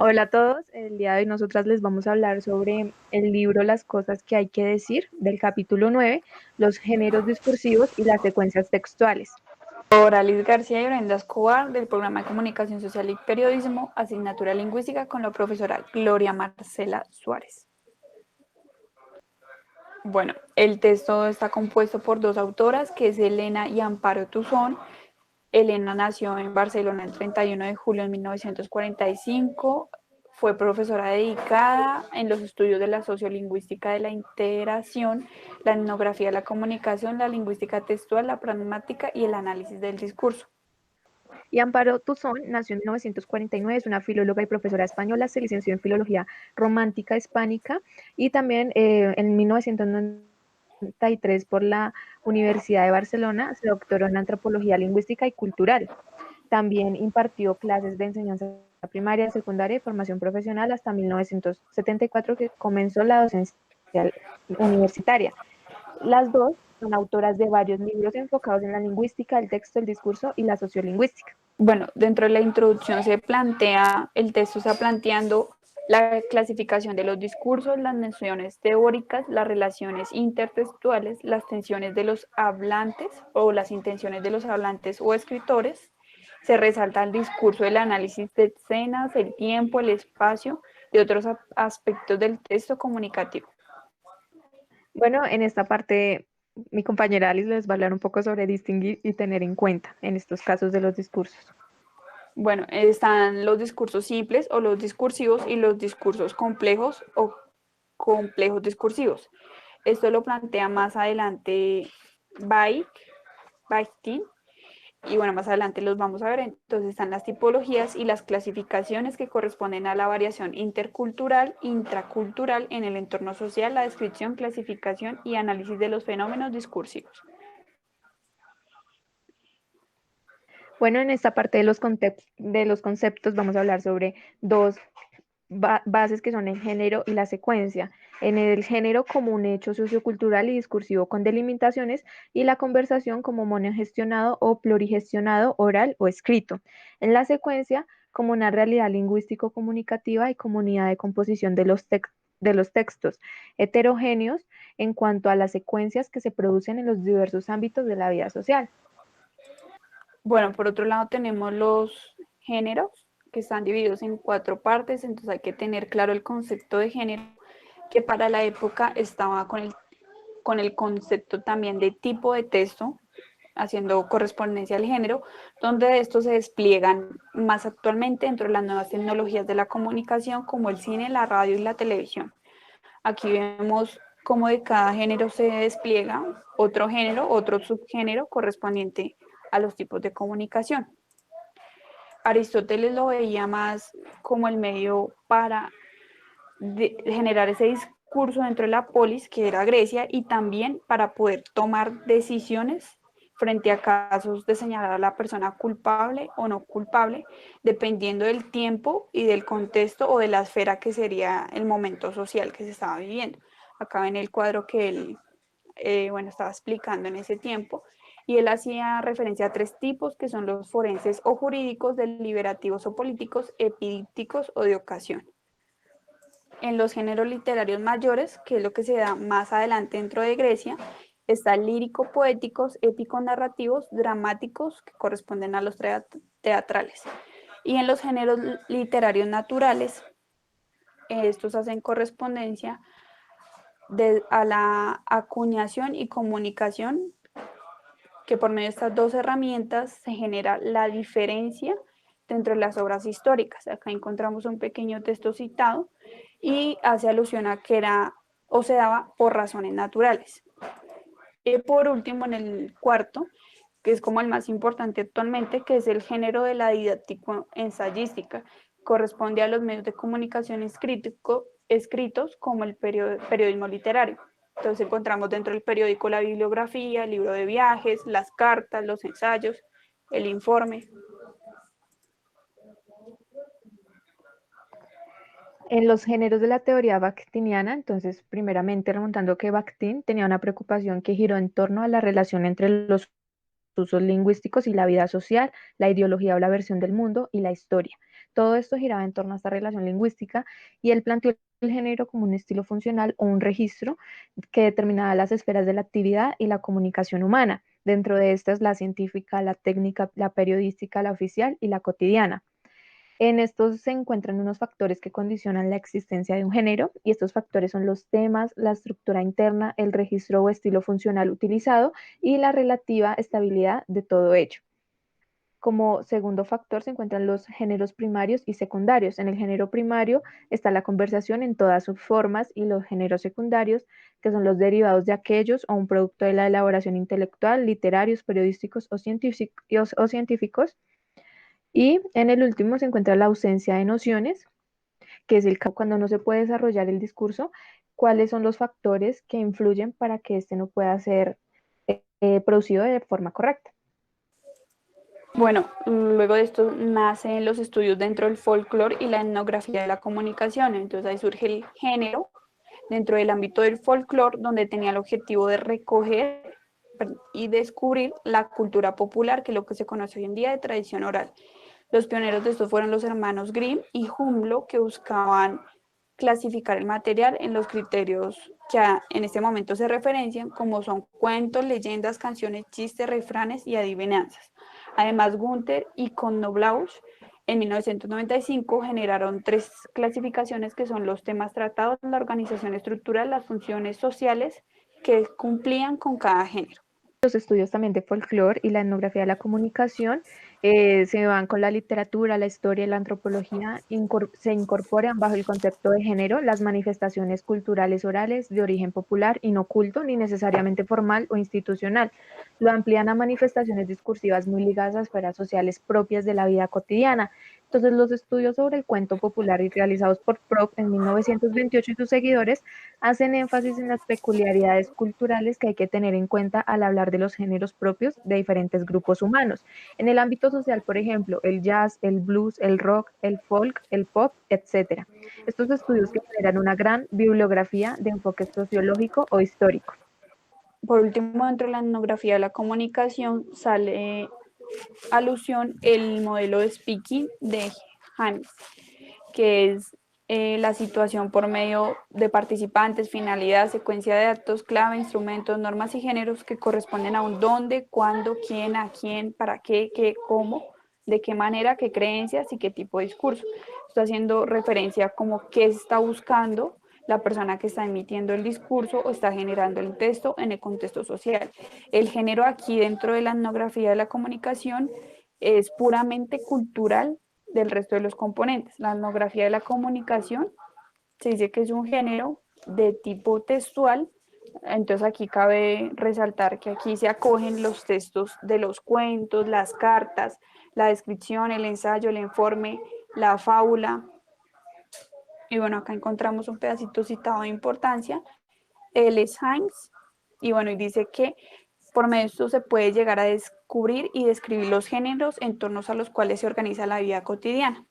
Hola a todos, el día de hoy nosotras les vamos a hablar sobre el libro Las cosas que hay que decir, del capítulo 9, los géneros discursivos y las secuencias textuales. Por Alice García y Brenda Escobar, del programa de Comunicación Social y Periodismo, asignatura lingüística, con la profesora Gloria Marcela Suárez. Bueno, el texto está compuesto por dos autoras, que es Elena y Amparo Tuzón. Elena nació en Barcelona el 31 de julio de 1945. Fue profesora dedicada en los estudios de la sociolingüística de la integración, la etnografía de la comunicación, la lingüística textual, la pragmática y el análisis del discurso. Y Amparo Tuzón nació en 1949, es una filóloga y profesora española, se licenció en Filología Romántica Hispánica y también en 1993 por la Universidad de Barcelona se doctoró en Antropología Lingüística y Cultural. También impartió clases de enseñanza primaria, secundaria y formación profesional hasta 1974, que comenzó la docencia universitaria. Las dos son autoras de varios libros enfocados en la lingüística, el texto, el discurso y la sociolingüística. Bueno, dentro de la introducción el texto está planteando la clasificación de los discursos, las nociones teóricas, las relaciones intertextuales, las tensiones de los hablantes o las intenciones de los hablantes o escritores. Se resalta el discurso, el análisis de escenas, el tiempo, el espacio y otros aspectos del texto comunicativo. Bueno, en esta parte mi compañera Alice les va a hablar un poco sobre distinguir y tener en cuenta en estos casos de los discursos. Bueno, están los discursos simples o los discursivos y los discursos complejos o complejos discursivos. Esto lo plantea más adelante Bakhtin, y bueno, más adelante los vamos a ver. Entonces están las tipologías y las clasificaciones que corresponden a la variación intercultural, intracultural en el entorno social, la descripción, clasificación y análisis de los fenómenos discursivos. Bueno, en esta parte de los conceptos vamos a hablar sobre dos bases que son el género y la secuencia. En el género como un hecho sociocultural y discursivo con delimitaciones y la conversación como monogestionado o plurigestionado, oral o escrito. En la secuencia como una realidad lingüístico-comunicativa y comunidad de composición de los textos heterogéneos en cuanto a las secuencias que se producen en los diversos ámbitos de la vida social. Bueno, por otro lado tenemos los géneros, que están divididos en cuatro partes. Entonces hay que tener claro el concepto de género, que para la época estaba con el concepto también de tipo de texto, haciendo correspondencia al género, donde estos se despliegan más actualmente dentro de las nuevas tecnologías de la comunicación, como el cine, la radio y la televisión. Aquí vemos cómo de cada género se despliega otro género, otro subgénero correspondiente a los tipos de comunicación. Aristóteles lo veía más como el medio para generar ese discurso dentro de la polis, que era Grecia, y también para poder tomar decisiones frente a casos de señalar a la persona culpable o no culpable, dependiendo del tiempo y del contexto o de la esfera que sería el momento social que se estaba viviendo. Acá ven el cuadro que él estaba explicando en ese tiempo, y él hacía referencia a tres tipos, que son los forenses o jurídicos, deliberativos o políticos, epidípticos o de ocasión. En los géneros literarios mayores, que es lo que se da más adelante dentro de Grecia, está lírico-poéticos, épico-narrativos, dramáticos, que corresponden a los teatrales. Y en los géneros literarios naturales, estos hacen correspondencia a la acuñación y comunicación, que por medio de estas dos herramientas se genera la diferencia dentro de las obras históricas. Acá encontramos un pequeño texto citado y hace alusión a que era o se daba por razones naturales. Y por último, en el cuarto, que es como el más importante actualmente, que es el género de la didáctico-ensayística, corresponde a los medios de comunicación escritos como el periodismo literario. Entonces encontramos dentro del periódico la bibliografía, el libro de viajes, las cartas, los ensayos, el informe. En los géneros de la teoría bakhtiniana, entonces, primeramente remontando que Bakhtin tenía una preocupación que giró en torno a la relación entre los usos lingüísticos y la vida social, la ideología o la versión del mundo y la historia. Todo esto giraba en torno a esta relación lingüística y él planteó el género como un estilo funcional o un registro que determinaba las esferas de la actividad y la comunicación humana. Dentro de estas, la científica, la técnica, la periodística, la oficial y la cotidiana. En estos se encuentran unos factores que condicionan la existencia de un género y estos factores son los temas, la estructura interna, el registro o estilo funcional utilizado y la relativa estabilidad de todo ello. Como segundo factor se encuentran los géneros primarios y secundarios. En el género primario está la conversación en todas sus formas y los géneros secundarios, que son los derivados de aquellos o un producto de la elaboración intelectual, literarios, periodísticos o científicos. Y en el último se encuentra la ausencia de nociones, que es el cuando no se puede desarrollar el discurso, cuáles son los factores que influyen para que este no pueda ser producido de forma correcta. Bueno, luego de esto nacen los estudios dentro del folclore y la etnografía de la comunicación. Entonces ahí surge el género dentro del ámbito del folclore, donde tenía el objetivo de recoger y descubrir la cultura popular, que es lo que se conoce hoy en día de tradición oral. Los pioneros de esto fueron los hermanos Grimm y Humboldt, que buscaban clasificar el material en los criterios que en este momento se referencian, como son cuentos, leyendas, canciones, chistes, refranes y adivinanzas. Además, Gunther y Knobloch en 1995 generaron 3 clasificaciones que son los temas tratados, la organización estructural, las funciones sociales que cumplían con cada género. Los estudios también de folclore y la etnografía de la comunicación se van con la literatura, la historia y la antropología, se incorporan bajo el concepto de género las manifestaciones culturales orales de origen popular y no culto ni necesariamente formal o institucional. Lo amplían a manifestaciones discursivas muy ligadas a esferas sociales propias de la vida cotidiana. Entonces, los estudios sobre el cuento popular y realizados por Prop en 1928 y sus seguidores hacen énfasis en las peculiaridades culturales que hay que tener en cuenta al hablar de los géneros propios de diferentes grupos humanos. En el ámbito social, por ejemplo, el jazz, el blues, el rock, el folk, el pop, etc. Estos estudios que generan una gran bibliografía de enfoque sociológico o histórico. Por último, dentro de la etnografía de la comunicación sale alusión el modelo de speaking de Hans, que es la situación por medio de participantes, finalidad, secuencia de datos, clave, instrumentos, normas y géneros que corresponden a un dónde, cuándo, quién, a quién, para qué, cómo, de qué manera, qué creencias y qué tipo de discurso. Está haciendo referencia a como qué se está buscando la persona que está emitiendo el discurso o está generando el texto en el contexto social. El género aquí dentro de la etnografía de la comunicación es puramente cultural del resto de los componentes. La etnografía de la comunicación se dice que es un género de tipo textual, entonces aquí cabe resaltar que aquí se acogen los textos de los cuentos, las cartas, la descripción, el ensayo, el informe, la fábula. Y bueno, acá encontramos un pedacito citado de importancia. Él es Heinz, y bueno, y dice que por medio de esto se puede llegar a descubrir y describir los géneros en torno a los cuales se organiza la vida cotidiana.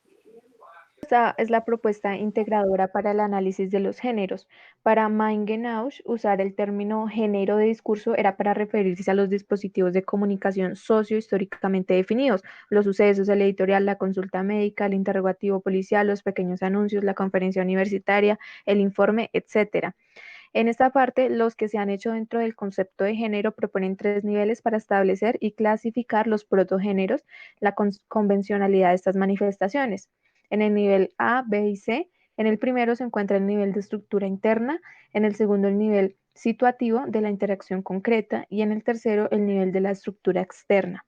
Esta es la propuesta integradora para el análisis de los géneros. Para Mengenausch, usar el término género de discurso era para referirse a los dispositivos de comunicación socio-históricamente definidos, los sucesos, el editorial, la consulta médica, el interrogativo policial, los pequeños anuncios, la conferencia universitaria, el informe, etc. En esta parte, los que se han hecho dentro del concepto de género proponen 3 niveles para establecer y clasificar los protogéneros, la convencionalidad de estas manifestaciones. En el nivel A, B y C, en el primero se encuentra el nivel de estructura interna, en el segundo el nivel situativo de la interacción concreta y en el tercero el nivel de la estructura externa.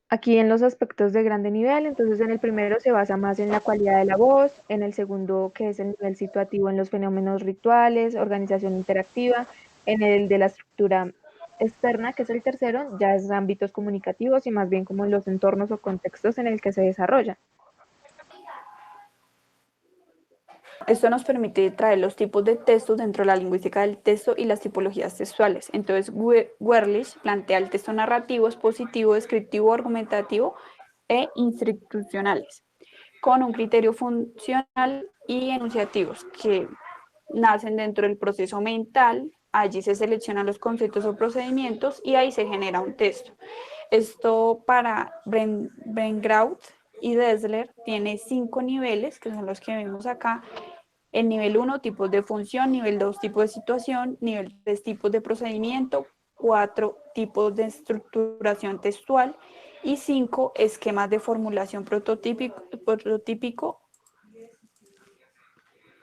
Aquí en los aspectos de grande nivel, entonces en el primero se basa más en la cualidad de la voz, en el segundo, que es el nivel situativo en los fenómenos rituales, organización interactiva, en el de la estructura externa, que es el tercero, ya es ámbitos comunicativos y más bien como los entornos o contextos en el que se desarrolla. Esto nos permite traer los tipos de textos dentro de la lingüística del texto y las tipologías textuales. Entonces, Werlich plantea el texto narrativo, expositivo, descriptivo, argumentativo e institucionales, con un criterio funcional y enunciativos que nacen dentro del proceso mental allí se seleccionan los conceptos o procedimientos y ahí se genera un texto. Esto para Brengraut y Dessler tiene 5 niveles, que son los que vemos acá. El nivel 1, tipos de función; nivel 2, tipos de situación; nivel 3, tipos de procedimiento; 4, tipos de estructuración textual; y 5, esquemas de formulación prototípico.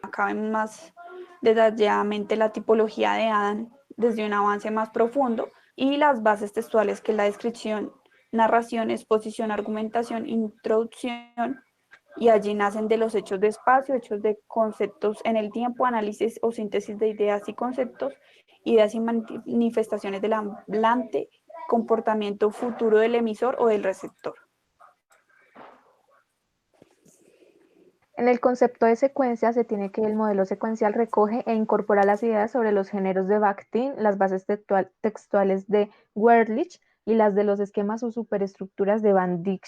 Acá vemos más detalladamente la tipología de Adam desde un avance más profundo, y las bases textuales, que es la descripción, narración, exposición, argumentación, introducción, y allí nacen de los hechos de espacio, hechos de conceptos en el tiempo, análisis o síntesis de ideas y conceptos, ideas y manifestaciones del hablante, comportamiento futuro del emisor o del receptor. En el concepto de secuencia se tiene que el modelo secuencial recoge e incorpora las ideas sobre los géneros de Bakhtin, las bases textuales de Werdlich y las de los esquemas o superestructuras de Van Dijk.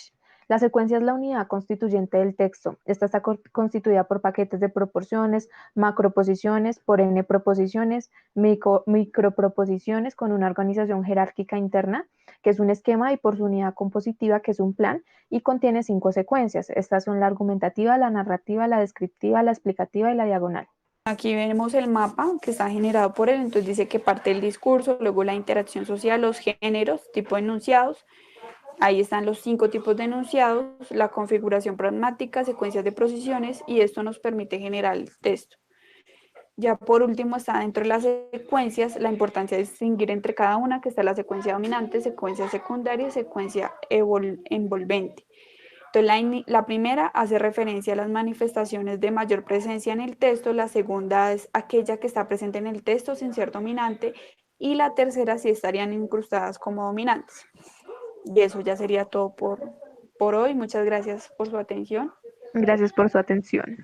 La secuencia es la unidad constituyente del texto. Esta está constituida por paquetes de proporciones, macroposiciones, por n proposiciones, microproposiciones con una organización jerárquica interna, que es un esquema, y por su unidad compositiva, que es un plan, y contiene 5 secuencias. Estas son la argumentativa, la narrativa, la descriptiva, la explicativa y la diagonal. Aquí vemos el mapa que está generado por él. Entonces dice que parte del discurso, luego la interacción social, los géneros, tipo de enunciados. Ahí están los 5 tipos de enunciados, la configuración pragmática, secuencias de posiciones, y esto nos permite generar el texto. Ya por último está dentro de las secuencias la importancia de distinguir entre cada una, que está la secuencia dominante, secuencia secundaria y secuencia envolvente. Entonces, la primera hace referencia a las manifestaciones de mayor presencia en el texto; la segunda es aquella que está presente en el texto sin ser dominante; y la tercera sí estarían incrustadas como dominantes. Y eso ya sería todo por hoy. Muchas gracias por su atención. Gracias por su atención.